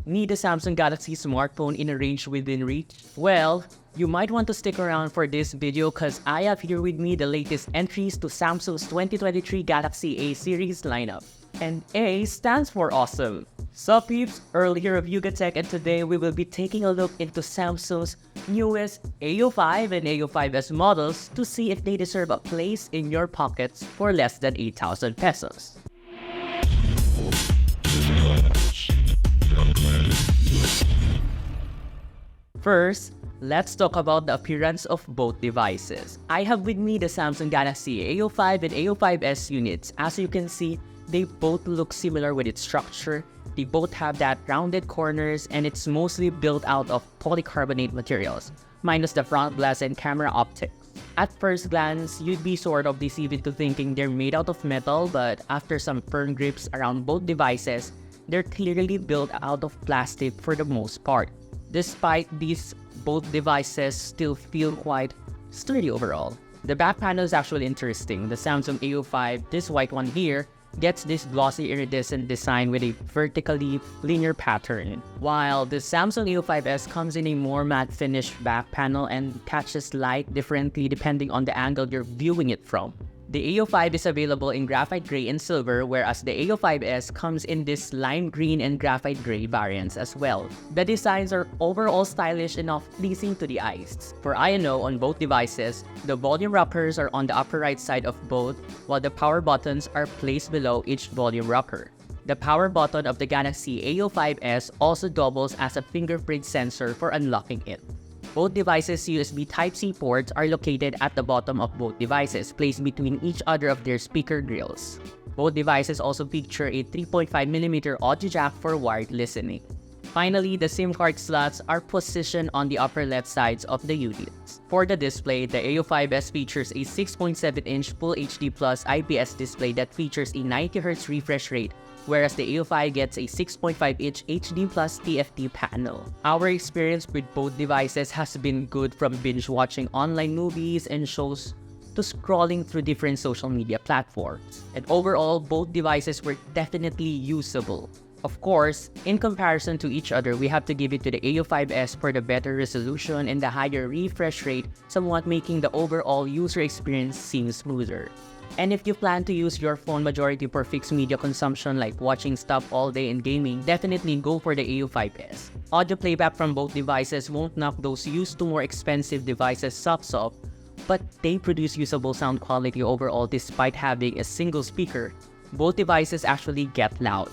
Need a Samsung Galaxy smartphone in a range within reach? Well, you might want to stick around for this video cause I have here with me the latest entries to Samsung's 2023 Galaxy A series lineup. And A stands for awesome. Sup peeps, Earl here of Yuga Tech, and today we will be taking a look into Samsung's newest A05 and A05s models to see if they deserve a place in your pockets for less than 8,000 pesos. First, let's talk about the appearance of both devices. I have with me the Samsung Galaxy A05 and A05s units. As you can see, they both look similar with its structure. They both have that rounded corners and it's mostly built out of polycarbonate materials, minus the front glass and camera optics. At first glance, you'd be sort of deceived into thinking they're made out of metal, but after some firm grips around both devices, they're clearly built out of plastic for the most part. Despite these, both devices still feel quite sturdy overall. The back panel is actually interesting. The Samsung A05, this white one here, gets this glossy iridescent design with a vertically linear pattern, while the Samsung A05s comes in a more matte finish back panel and catches light differently depending on the angle you're viewing it from. The A05 is available in graphite gray and silver, whereas the A05s comes in this lime green and graphite gray variants as well. The designs are overall stylish enough pleasing to the eyes. For I&O on both devices, the volume rockers are on the upper right side of both, while the power buttons are placed below each volume rocker. The power button of the Galaxy A05s also doubles as a fingerprint sensor for unlocking it. Both devices' USB Type-C ports are located at the bottom of both devices, placed between each other of their speaker grills. Both devices also feature a 3.5mm audio jack for wired listening. Finally, the SIM card slots are positioned on the upper left sides of the units. For the display, the A05s features a 6.7-inch Full HD Plus IPS display that features a 90Hz refresh rate, whereas the A05 gets a 6.5-inch HD Plus TFT panel. Our experience with both devices has been good, from binge watching online movies and shows to scrolling through different social media platforms. And overall, both devices were definitely usable. Of course, in comparison to each other, we have to give it to the A05s for the better resolution and the higher refresh rate, somewhat making the overall user experience seem smoother. And if you plan to use your phone majority for fixed media consumption like watching stuff all day and gaming, definitely go for the A05s. Audio playback from both devices won't knock those used to more expensive devices socks off, but they produce usable sound quality overall despite having a single speaker. Both devices actually get loud.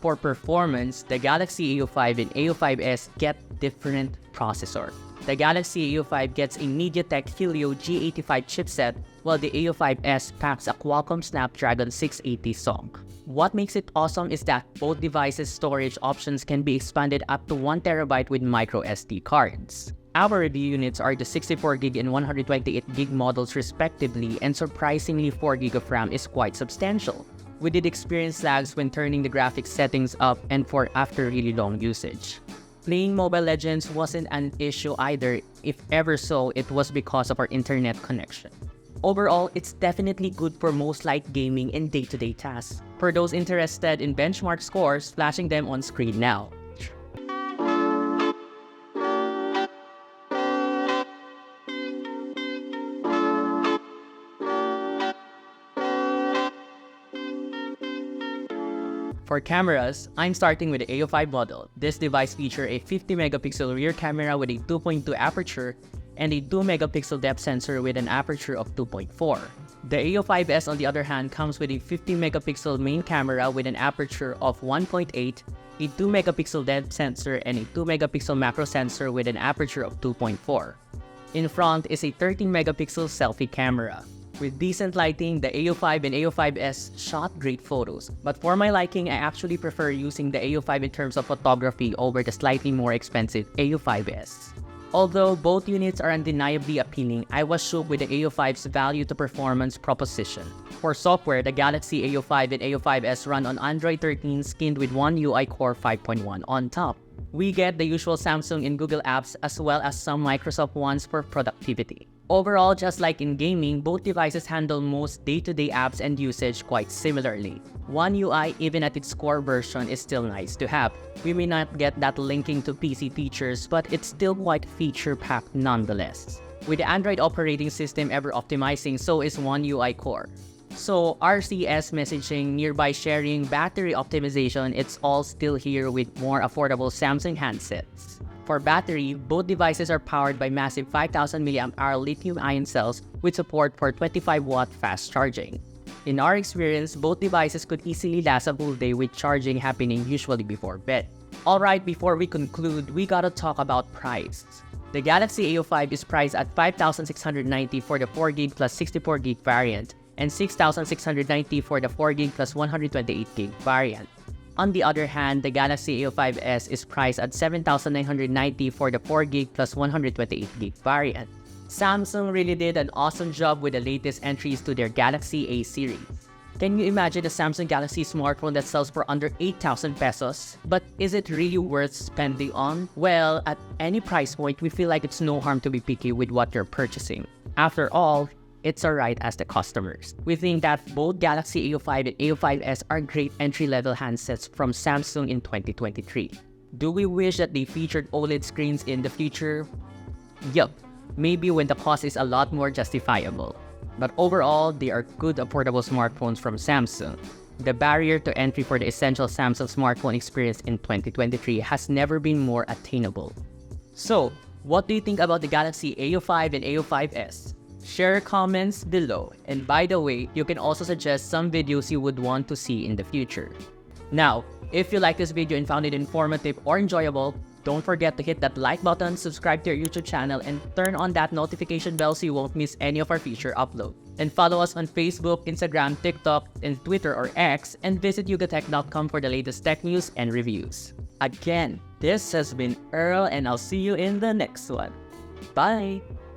For performance, the Galaxy A05 and A05s get different processor. The Galaxy A05 gets a MediaTek Helio G85 chipset, while the A05s packs a Qualcomm Snapdragon 680 SoC. What makes it awesome is that both devices' storage options can be expanded up to 1TB with micro SD cards. Our review units are the 64GB and 128GB models respectively, and surprisingly 4GB of RAM is quite substantial. We did experience lags when turning the graphics settings up and for after really long usage. Playing Mobile Legends wasn't an issue either. If ever so, it was because of our internet connection. Overall, it's definitely good for most light gaming and day-to-day tasks. For those interested in benchmark scores, flashing them on screen now. For cameras, I'm starting with the A05 model. This device features a 50MP rear camera with a 2.2 aperture and a 2MP depth sensor with an aperture of 2.4. The A05s on the other hand comes with a 50MP main camera with an aperture of 1.8, a 2MP depth sensor and a 2MP macro sensor with an aperture of 2.4. In front is a 13MP selfie camera. With decent lighting, the A05 and A05s shot great photos. But for my liking, I actually prefer using the A05 in terms of photography over the slightly more expensive A05s. Although both units are undeniably appealing, I was shook with the A05's value to performance proposition. For software, the Galaxy A05 and A05s run on Android 13 skinned with One UI Core 5.1 on top. We get the usual Samsung and Google apps as well as some Microsoft ones for productivity. Overall, just like in gaming, both devices handle most day-to-day apps and usage quite similarly. One UI, even at its core version, is still nice to have. We may not get that linking to PC features, but it's still quite feature-packed nonetheless. With the Android operating system ever optimizing, so is One UI Core. So RCS messaging, nearby sharing, battery optimization, it's all still here with more affordable Samsung handsets. For battery, both devices are powered by massive 5000 mAh lithium-ion cells with support for 25-watt fast charging. In our experience, both devices could easily last a full day with charging happening usually before bed. Alright, before we conclude, we gotta talk about price. The Galaxy A05 is priced at $5,690 for the 4GB plus 64GB variant and $6,690 for the 4GB plus 128GB variant. On the other hand, the Galaxy A05s is priced at $7,990 for the 4GB plus 128GB variant. Samsung really did an awesome job with the latest entries to their Galaxy A series. Can you imagine a Samsung Galaxy smartphone that sells for under 8,000 pesos? But is it really worth spending on? Well, at any price point, we feel like it's no harm to be picky with what you're purchasing. After all, it's alright as the customers. We think that both Galaxy A05 and A05s are great entry-level handsets from Samsung in 2023. Do we wish that they featured OLED screens in the future? Yup, maybe when the cost is a lot more justifiable. But overall, they are good affordable smartphones from Samsung. The barrier to entry for the essential Samsung smartphone experience in 2023 has never been more attainable. So, what do you think about the Galaxy A05 and A05s? Share your comments below, and by the way, you can also suggest some videos you would want to see in the future. Now, if you like this video and found it informative or enjoyable, don't forget to hit that like button, subscribe to our YouTube channel, and turn on that notification bell so you won't miss any of our future uploads. And follow us on Facebook, Instagram, TikTok, and Twitter or X, and visit yugatech.com for the latest tech news and reviews. Again, this has been Earl, and I'll see you in the next one. Bye!